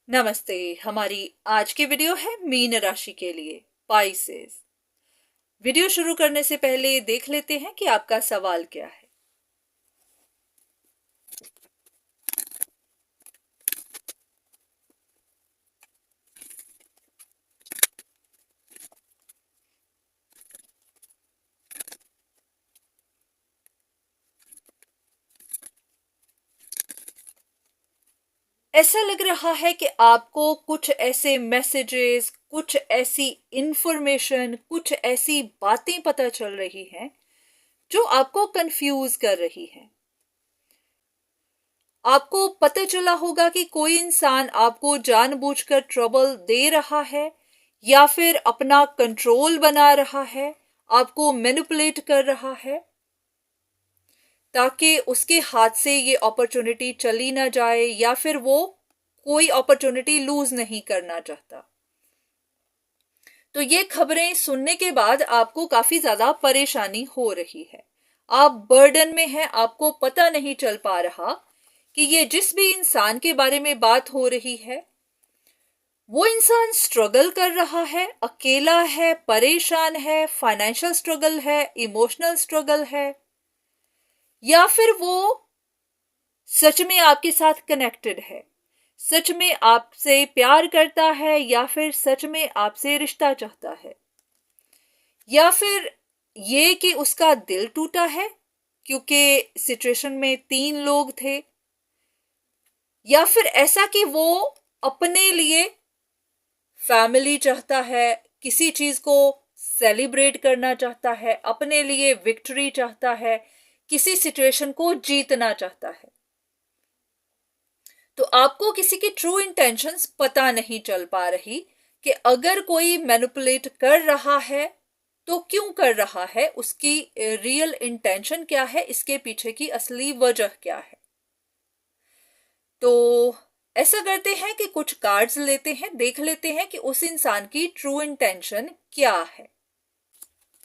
नमस्ते। हमारी आज की वीडियो है मीन राशि के लिए, पाइसेस। वीडियो शुरू करने से पहले देख लेते हैं कि आपका सवाल क्या है। ऐसा लग रहा है कि आपको कुछ ऐसे मैसेजेस, कुछ ऐसी इंफॉर्मेशन, कुछ ऐसी बातें पता चल रही हैं जो आपको कंफ्यूज कर रही हैं। आपको पता चला होगा कि कोई इंसान आपको जानबूझकर ट्रबल दे रहा है या फिर अपना कंट्रोल बना रहा है, आपको मैनिपुलेट कर रहा है ताकि उसके हाथ से ये अपॉर्चुनिटी चली ना जाए, या फिर वो कोई अपॉर्चुनिटी लूज नहीं करना चाहता। तो ये खबरें सुनने के बाद आपको काफी ज्यादा परेशानी हो रही है। आप बर्डन में हैं, आपको पता नहीं चल पा रहा कि ये जिस भी इंसान के बारे में बात हो रही है वो इंसान स्ट्रगल कर रहा है, अकेला है, परेशान है, फाइनेंशियल स्ट्रगल है, इमोशनल स्ट्रगल है, या फिर वो सच में आपके साथ कनेक्टेड है, सच में आपसे प्यार करता है, या फिर सच में आपसे रिश्ता चाहता है, या फिर ये कि उसका दिल टूटा है क्योंकि सिचुएशन में 3 लोग थे, या फिर ऐसा कि वो अपने लिए फैमिली चाहता है, किसी चीज को सेलिब्रेट करना चाहता है, अपने लिए विक्ट्री चाहता है, किसी सिचुएशन को जीतना चाहता है। तो आपको किसी की ट्रू इंटेंशंस पता नहीं चल पा रही कि अगर कोई मैनिपुलेट कर रहा है तो क्यों कर रहा है, उसकी रियल इंटेंशन क्या है, इसके पीछे की असली वजह क्या है। तो ऐसा करते हैं कि कुछ कार्ड्स लेते हैं, देख लेते हैं कि उस इंसान की ट्रू इंटेंशन क्या है।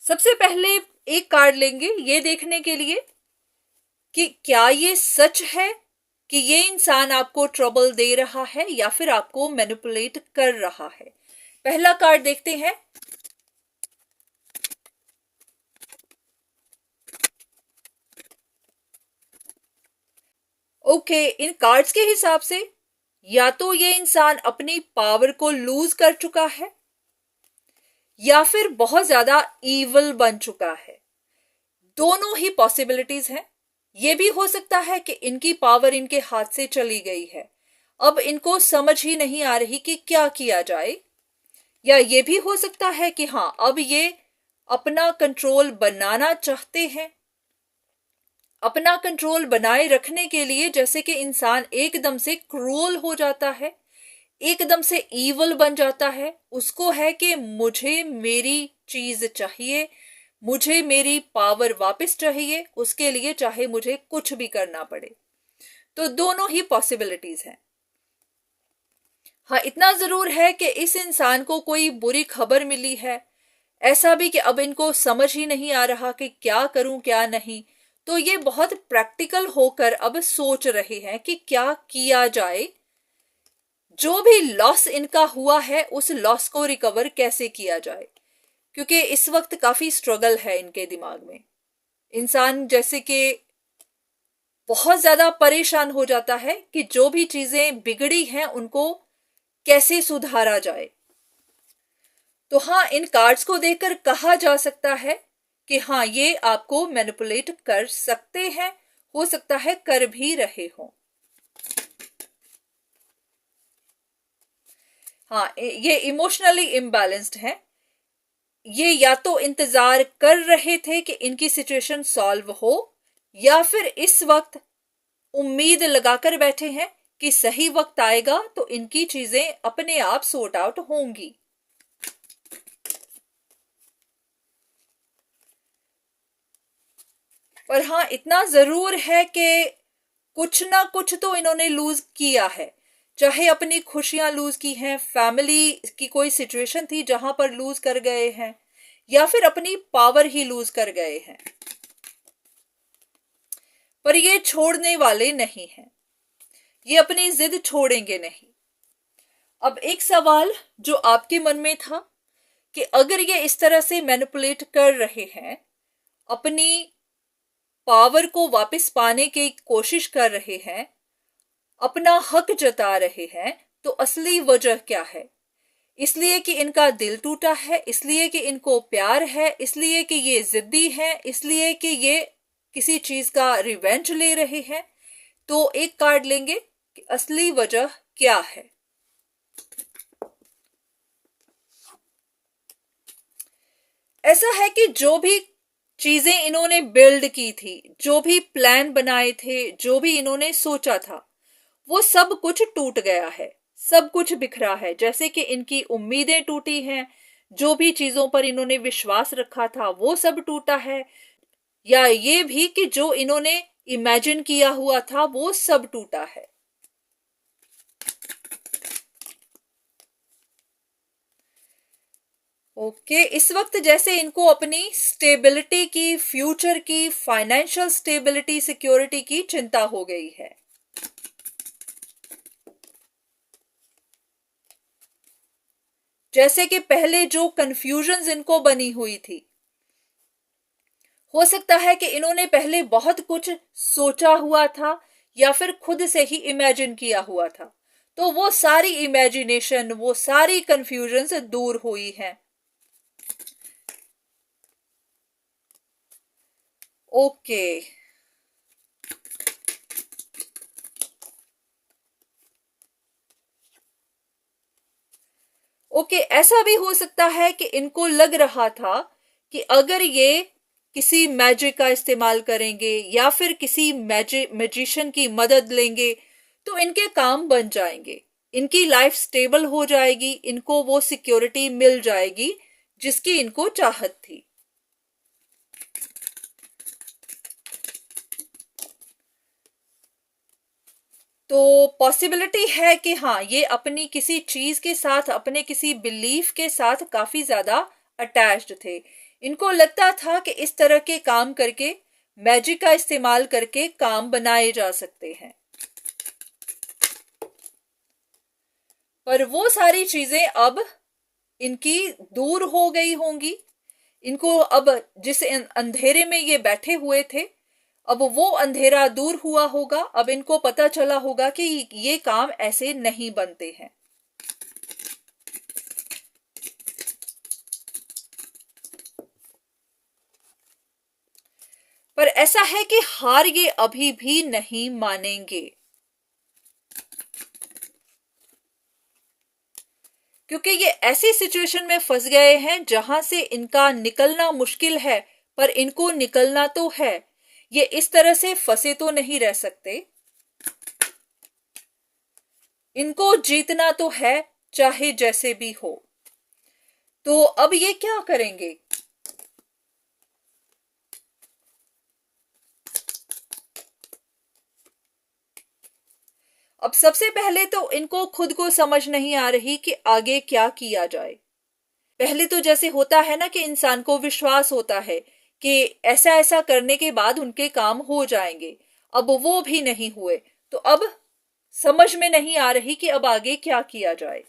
सबसे पहले एक कार्ड लेंगे ये देखने के लिए कि क्या ये सच है कि ये इंसान आपको ट्रबल दे रहा है या फिर आपको मैनिपुलेट कर रहा है। पहला कार्ड देखते हैं। ओके, इन कार्ड्स के हिसाब से या तो ये इंसान अपनी पावर को लूज कर चुका है या फिर बहुत ज्यादा ईवल बन चुका है। दोनों ही पॉसिबिलिटीज हैं। ये भी हो सकता है कि इनकी पावर इनके हाथ से चली गई है, अब इनको समझ ही नहीं आ रही कि क्या किया जाए, या ये भी हो सकता है कि हाँ, अब ये अपना कंट्रोल बनाना चाहते हैं। अपना कंट्रोल बनाए रखने के लिए जैसे कि इंसान एकदम से क्रूअल हो जाता है, एकदम से ईवल बन जाता है, उसको है कि मुझे मेरी चीज चाहिए, मुझे मेरी पावर वापस चाहिए, उसके लिए चाहे मुझे कुछ भी करना पड़े। तो दोनों ही पॉसिबिलिटीज हैं। हाँ, इतना जरूर है कि इस इंसान को कोई बुरी खबर मिली है, ऐसा भी कि अब इनको समझ ही नहीं आ रहा कि क्या करूं क्या नहीं। तो ये बहुत प्रैक्टिकल होकर अब सोच रहे हैं कि क्या किया जाए, जो भी लॉस इनका हुआ है उस लॉस को रिकवर कैसे किया जाए, क्योंकि इस वक्त काफी स्ट्रगल है इनके दिमाग में। इंसान जैसे कि बहुत ज्यादा परेशान हो जाता है कि जो भी चीजें बिगड़ी हैं उनको कैसे सुधारा जाए। तो हाँ, इन कार्ड्स को देखकर कहा जा सकता है कि हाँ, ये आपको मैनिपुलेट कर सकते हैं, हो सकता है कर भी रहे हो। हाँ, ये इमोशनली इम्बैलेंस्ड है। ये या तो इंतजार कर रहे थे कि इनकी सिचुएशन सॉल्व हो, या फिर इस वक्त उम्मीद लगाकर बैठे हैं कि सही वक्त आएगा तो इनकी चीजें अपने आप सॉर्ट आउट होंगी। पर हाँ, इतना जरूर है कि कुछ ना कुछ तो इन्होंने लूज किया है, चाहे अपनी खुशियां लूज की हैं, फैमिली की कोई सिचुएशन थी जहां पर लूज कर गए हैं, या फिर अपनी पावर ही लूज कर गए हैं। पर ये छोड़ने वाले नहीं हैं, ये अपनी जिद छोड़ेंगे नहीं। अब एक सवाल जो आपके मन में था कि अगर ये इस तरह से मैनिपुलेट कर रहे हैं, अपनी पावर को वापस पाने की कोशिश कर रहे हैं, अपना हक जता रहे हैं, तो असली वजह क्या है? इसलिए कि इनका दिल टूटा है, इसलिए कि इनको प्यार है, इसलिए कि ये जिद्दी है, इसलिए कि ये किसी चीज का रिवेंज ले रहे हैं? तो एक कार्ड लेंगे कि असली वजह क्या है। ऐसा है कि जो भी चीजें इन्होंने बिल्ड की थी, जो भी प्लान बनाए थे, जो भी इन्होंने सोचा था, वो सब कुछ टूट गया है, सब कुछ बिखरा है। जैसे कि इनकी उम्मीदें टूटी हैं, जो भी चीजों पर इन्होंने विश्वास रखा था वो सब टूटा है, या ये भी कि जो इन्होंने इमेजिन किया हुआ था वो सब टूटा है। ओके, इस वक्त जैसे इनको अपनी स्टेबिलिटी की, फ्यूचर की, फाइनेंशियल स्टेबिलिटी, सिक्योरिटी की चिंता हो गई है। जैसे कि पहले जो कंफ्यूजन्स इनको बनी हुई थी, हो सकता है कि इन्होंने पहले बहुत कुछ सोचा हुआ था या फिर खुद से ही इमेजिन किया हुआ था, तो वो सारी इमेजिनेशन, वो सारी कंफ्यूजन्स दूर हुई हैं। ओके, ओके, ऐसा भी हो सकता है कि इनको लग रहा था कि अगर ये किसी मैजिक का इस्तेमाल करेंगे या फिर किसी मैजिशियन की मदद लेंगे तो इनके काम बन जाएंगे, इनकी लाइफ स्टेबल हो जाएगी, इनको वो सिक्योरिटी मिल जाएगी जिसकी इनको चाहत थी। तो पॉसिबिलिटी है कि हाँ, ये अपनी किसी चीज के साथ, अपने किसी बिलीफ के साथ काफी ज्यादा अटैच्ड थे। इनको लगता था कि इस तरह के काम करके, मैजिक का इस्तेमाल करके काम बनाए जा सकते हैं, पर वो सारी चीजें अब इनकी दूर हो गई होंगी। इनको अब जिस अंधेरे में ये बैठे हुए थे, अब वो अंधेरा दूर हुआ होगा। अब इनको पता चला होगा कि ये काम ऐसे नहीं बनते हैं। पर ऐसा है कि हार ये अभी भी नहीं मानेंगे, क्योंकि ये ऐसी सिचुएशन में फंस गए हैं जहां से इनका निकलना मुश्किल है, पर इनको निकलना तो है। ये इस तरह से फंसे तो नहीं रह सकते, इनको जीतना तो है चाहे जैसे भी हो। तो अब ये क्या करेंगे? अब सबसे पहले तो इनको खुद को समझ नहीं आ रही कि आगे क्या किया जाए। पहले तो जैसे होता है ना कि इंसान को विश्वास होता है कि ऐसा ऐसा करने के बाद उनके काम हो जाएंगे, अब वो भी नहीं हुए, तो अब समझ में नहीं आ रही कि अब आगे क्या किया जाए।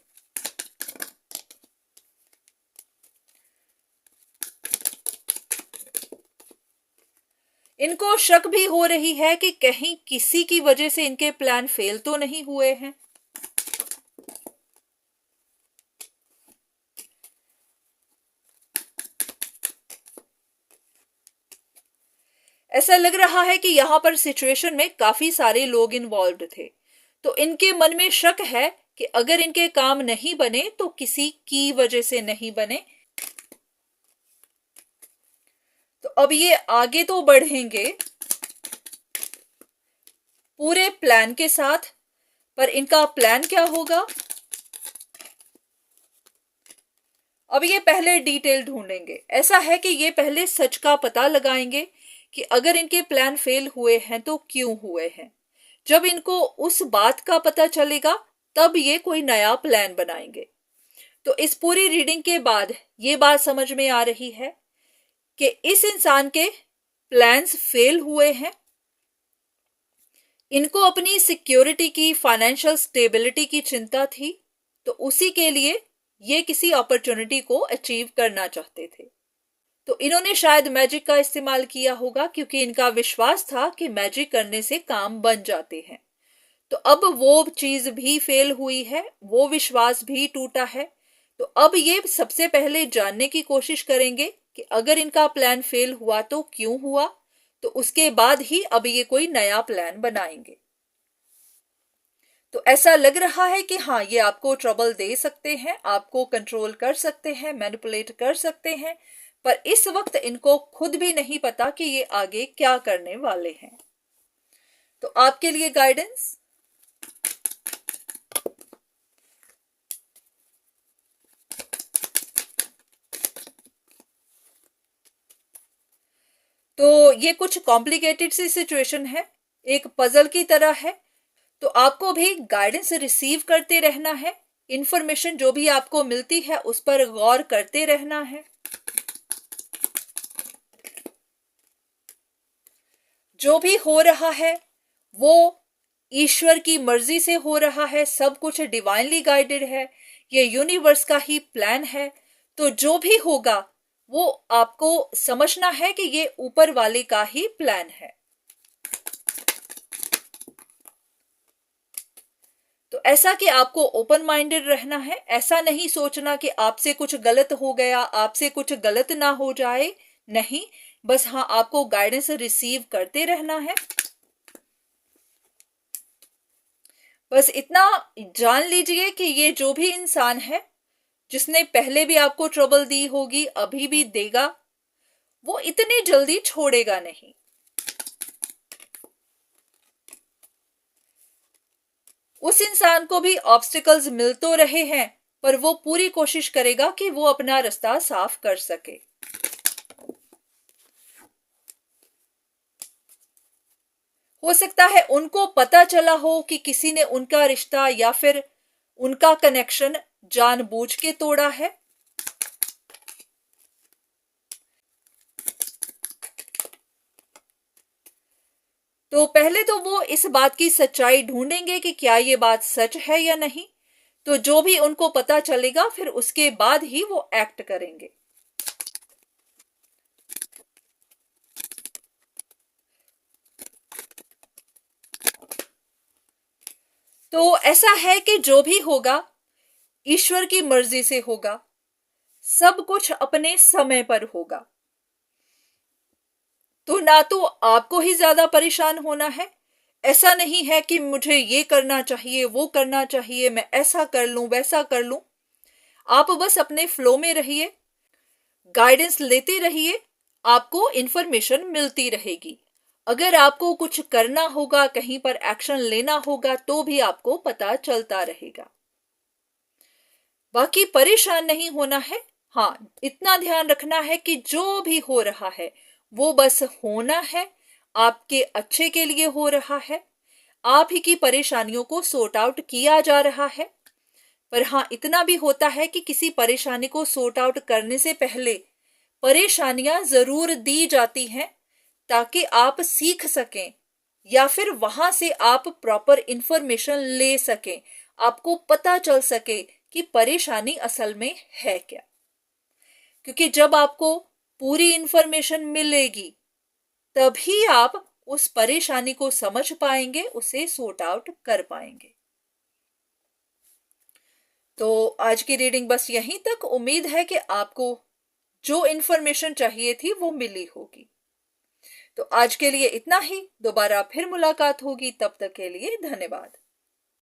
इनको शक भी हो रही है कि कहीं किसी की वजह से इनके प्लान फेल तो नहीं हुए हैं। ऐसा लग रहा है कि यहां पर सिचुएशन में काफी सारे लोग इन्वॉल्व्ड थे, तो इनके मन में शक है कि अगर इनके काम नहीं बने तो किसी की वजह से नहीं बने। तो अब ये आगे तो बढ़ेंगे पूरे प्लान के साथ, पर इनका प्लान क्या होगा? अब ये पहले डिटेल ढूंढेंगे। ऐसा है कि ये पहले सच का पता लगाएंगे कि अगर इनके प्लान फेल हुए हैं तो क्यों हुए हैं। जब इनको उस बात का पता चलेगा तब ये कोई नया प्लान बनाएंगे। तो इस पूरी रीडिंग के बाद ये बात समझ में आ रही है कि इस इंसान के प्लान्स फेल हुए हैं। इनको अपनी सिक्योरिटी की, फाइनेंशियल स्टेबिलिटी की चिंता थी, तो तो उसी के लिए ये किसी अपॉर्चुनिटी को अचीव करना चाहते थे। तो इन्होंने शायद मैजिक का इस्तेमाल किया होगा, क्योंकि इनका विश्वास था कि मैजिक करने से काम बन जाते हैं। तो अब वो चीज भी फेल हुई है, वो विश्वास भी टूटा है। तो अब ये सबसे पहले जानने की कोशिश करेंगे कि अगर इनका प्लान फेल हुआ तो क्यों हुआ, तो उसके बाद ही अब ये कोई नया प्लान बनाएंगे। तो ऐसा लग रहा है कि हाँ, ये आपको ट्रबल दे सकते हैं, आपको कंट्रोल कर सकते हैं, मैनिपुलेट कर सकते हैं, पर इस वक्त इनको खुद भी नहीं पता कि ये आगे क्या करने वाले हैं। तो आपके लिए गाइडेंस, तो ये कुछ कॉम्प्लिकेटेड सी सिचुएशन है, एक पजल की तरह है। तो आपको भी गाइडेंस रिसीव करते रहना है, इंफॉर्मेशन जो भी आपको मिलती है उस पर गौर करते रहना है। जो भी हो रहा है वो ईश्वर की मर्जी से हो रहा है, सब कुछ डिवाइनली गाइडेड है, ये यूनिवर्स का ही प्लान है। तो जो भी होगा वो आपको समझना है कि ये ऊपर वाले का ही प्लान है। तो ऐसा कि आपको ओपन माइंडेड रहना है, ऐसा नहीं सोचना कि आपसे कुछ गलत हो गया, आपसे कुछ गलत ना हो जाए, नहीं, बस हाँ, आपको गाइडेंस रिसीव करते रहना है। बस इतना जान लीजिए कि ये जो भी इंसान है जिसने पहले भी आपको ट्रबल दी होगी, अभी भी देगा, वो इतनी जल्दी छोड़ेगा नहीं। उस इंसान को भी ऑब्स्टिकल्स मिल तो रहे हैं, पर वो पूरी कोशिश करेगा कि वो अपना रास्ता साफ कर सके। हो सकता है उनको पता चला हो कि किसी ने उनका रिश्ता या फिर उनका कनेक्शन जानबूझ के तोड़ा है। तो पहले तो वो इस बात की सच्चाई ढूंढेंगे कि क्या ये बात सच है या नहीं। तो जो भी उनको पता चलेगा फिर उसके बाद ही वो एक्ट करेंगे। तो ऐसा है कि जो भी होगा ईश्वर की मर्जी से होगा, सब कुछ अपने समय पर होगा। तो ना तो आपको ही ज्यादा परेशान होना है, ऐसा नहीं है कि मुझे ये करना चाहिए, वो करना चाहिए, मैं ऐसा कर लूं, वैसा कर लूं। आप बस अपने फ्लो में रहिए, गाइडेंस लेते रहिए, आपको इंफॉर्मेशन मिलती रहेगी। अगर आपको कुछ करना होगा, कहीं पर एक्शन लेना होगा, तो भी आपको पता चलता रहेगा। बाकी परेशान नहीं होना है। हाँ, इतना ध्यान रखना है कि जो भी हो रहा है वो बस होना है, आपके अच्छे के लिए हो रहा है, आप ही की परेशानियों को सॉर्ट आउट किया जा रहा है। पर हाँ, इतना भी होता है कि किसी परेशानी को सॉर्ट आउट करने से पहले परेशानियां जरूर दी जाती हैं, ताकि आप सीख सकें या फिर वहां से आप प्रॉपर इंफॉर्मेशन ले सकें, आपको पता चल सके कि परेशानी असल में है क्या। क्योंकि जब आपको पूरी इंफॉर्मेशन मिलेगी तभी आप उस परेशानी को समझ पाएंगे, उसे सॉर्ट आउट कर पाएंगे। तो आज की रीडिंग बस यहीं तक। उम्मीद है कि आपको जो इंफॉर्मेशन चाहिए थी वो मिली होगी। तो आज के लिए इतना ही, दोबारा फिर मुलाकात होगी, तब तक के लिए धन्यवाद।